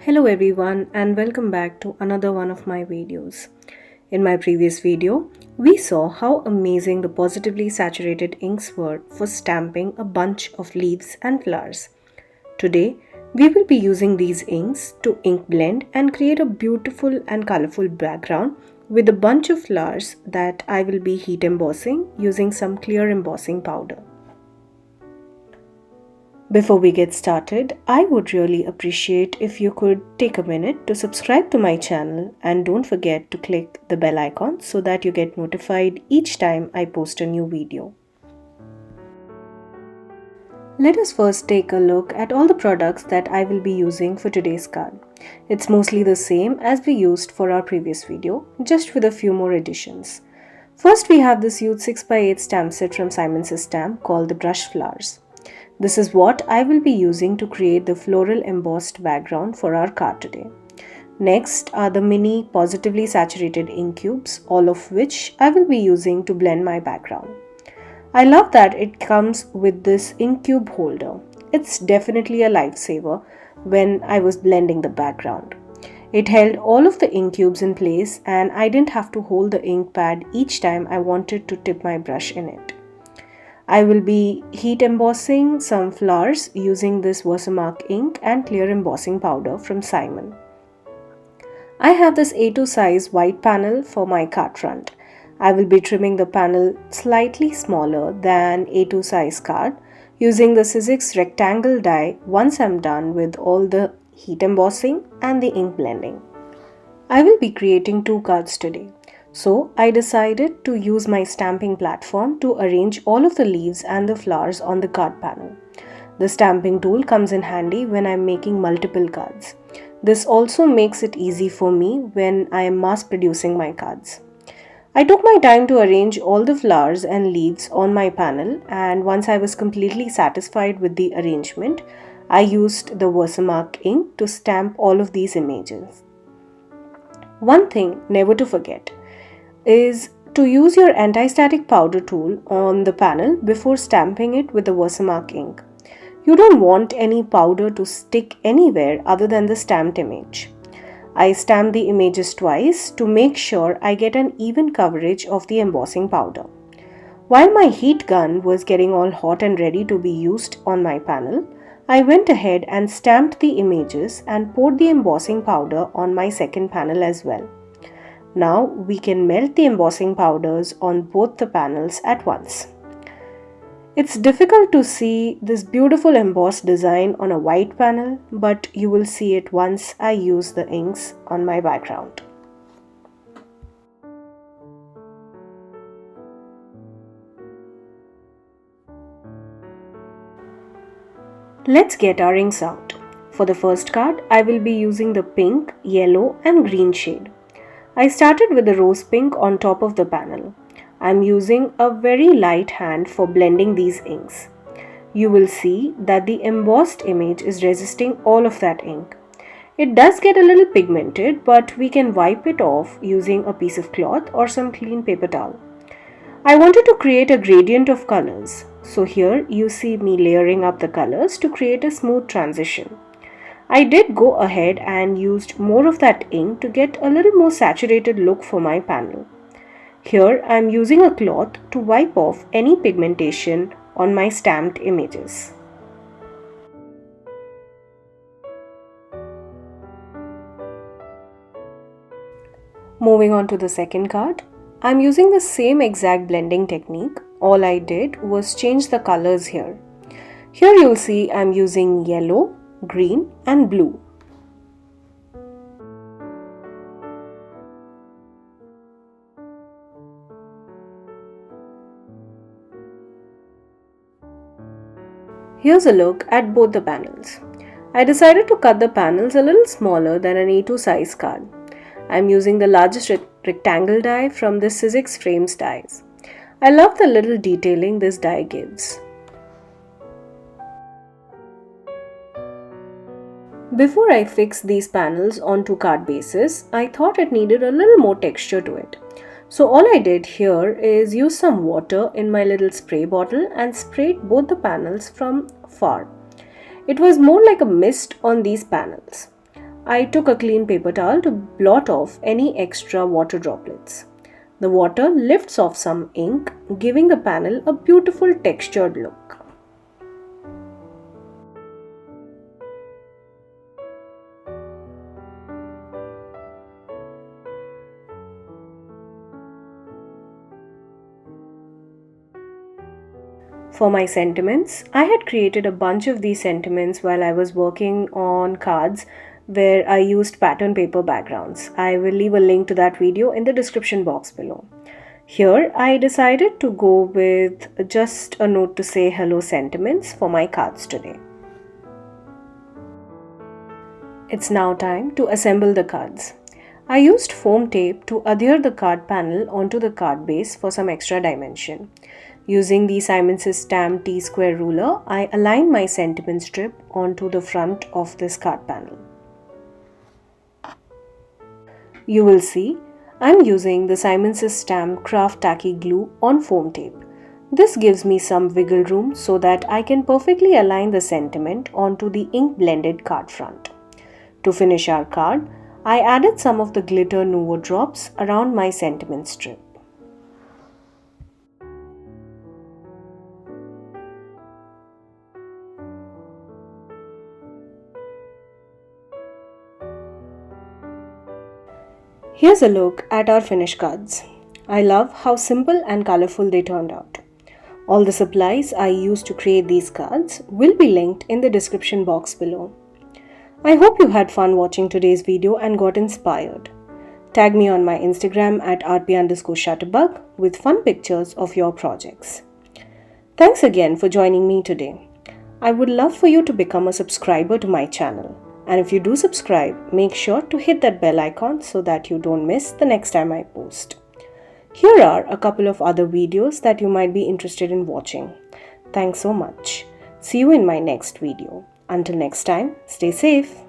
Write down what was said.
Hello everyone and welcome back to another one of my videos. In my previous video, we saw how amazing the Pawsitively Saturated inks were for stamping a bunch of leaves and flowers. Today, we will be using these inks to ink blend and create a beautiful and colorful background with a bunch of flowers that I will be heat embossing using some clear embossing powder. Before we get started, I would really appreciate if you could take a minute to subscribe to my channel and don't forget to click the bell icon so that you get notified each time I post a new video. Let us first take a look at all the products that I will be using for today's card. It's mostly the same as we used for our previous video, just with a few more additions. First, we have this huge 6x8 stamp set from Simon's Stamp called the Brushed Flowers. This is what I will be using to create the floral embossed background for our card today. Next are the mini Pawsitively Saturated ink cubes, all of which I will be using to blend my background. I love that it comes with this ink cube holder. It's definitely a lifesaver when I was blending the background. It held all of the ink cubes in place and I didn't have to hold the ink pad each time I wanted to dip my brush in it. I will be heat embossing some flowers using this Versamark ink and clear embossing powder from Simon. I have this A2 size white panel for my card front. I will be trimming the panel slightly smaller than A2 size card using the CITRINE rectangle die once I'm done with all the heat embossing and the ink blending. I will be creating 2 cards today. So I decided to use my stamping platform to arrange all of the leaves and the flowers on the card panel. The stamping tool comes in handy when I'm making multiple cards. This also makes it easy for me when I am mass producing my cards. I took my time to arrange all the flowers and leaves on my panel, and once I was completely satisfied with the arrangement, I used the Versamark ink to stamp all of these images. One thing never to forget is to use your anti-static powder tool on the panel before stamping it with the Versamark ink. You don't want any powder to stick anywhere other than the stamped image. I stamped the images twice to make sure I get an even coverage of the embossing powder. While my heat gun was getting all hot and ready to be used on my panel, I went ahead and stamped the images and poured the embossing powder on my second panel as well. Now we can melt the embossing powders on both the panels at once. It's difficult to see this beautiful embossed design on a white panel, but you will see it once I use the inks on my background. Let's get our inks out. For the first card, I will be using the pink, yellow and green shade. I started with the rose pink on top of the panel. I'm using a very light hand for blending these inks. You will see that the embossed image is resisting all of that ink. It does get a little pigmented, but we can wipe it off using a piece of cloth or some clean paper towel. I wanted to create a gradient of colors, so here you see me layering up the colors to create a smooth transition. I did go ahead and used more of that ink to get a little more saturated look for my panel. Here I am using a cloth to wipe off any pigmentation on my stamped images. Moving on to the second card, I am using the same exact blending technique. All I did was change the colors here. Here you'll see I am using yellow, green and blue. Here's a look at both the panels. I decided to cut the panels a little smaller than an A2 size card. I'm using the largest rectangle die from the CITRINE frames dies. I love the little detailing this die gives. Before I fixed these panels onto card bases, I thought it needed a little more texture to it. So all I did here is use some water in my little spray bottle and sprayed both the panels from far. It was more like a mist on these panels. I took a clean paper towel to blot off any extra water droplets. The water lifts off some ink, giving the panel a beautiful textured look. For my sentiments, I had created a bunch of these sentiments while I was working on cards where I used pattern paper backgrounds. I will leave a link to that video in the description box below. Here, I decided to go with just a note to say hello sentiments for my cards today. It's now time to assemble the cards. I used foam tape to adhere the card panel onto the card base for some extra dimension. Using the SSS Stamp T-square ruler, I align my sentiment strip onto the front of this card panel. You will see I'm using the SSS Stamp Craft Tacky Glue on foam tape. This gives me some wiggle room so that I can perfectly align the sentiment onto the ink blended card front. To finish our card, I added some of the glitter Nuvo drops around my sentiment strip. Here's a look at our finished cards. I love how simple and colorful they turned out. All the supplies I used to create these cards will be linked in the description box below. I hope you had fun watching today's video and got inspired. Tag me on my Instagram at rp_shutterbug with fun pictures of your projects. Thanks again for joining me today. I would love for you to become a subscriber to my channel. And if you do subscribe, make sure to hit that bell icon so that you don't miss the next time I post. Here are a couple of other videos that you might be interested in watching. Thanks so much. See you in my next video. Until next time, stay safe.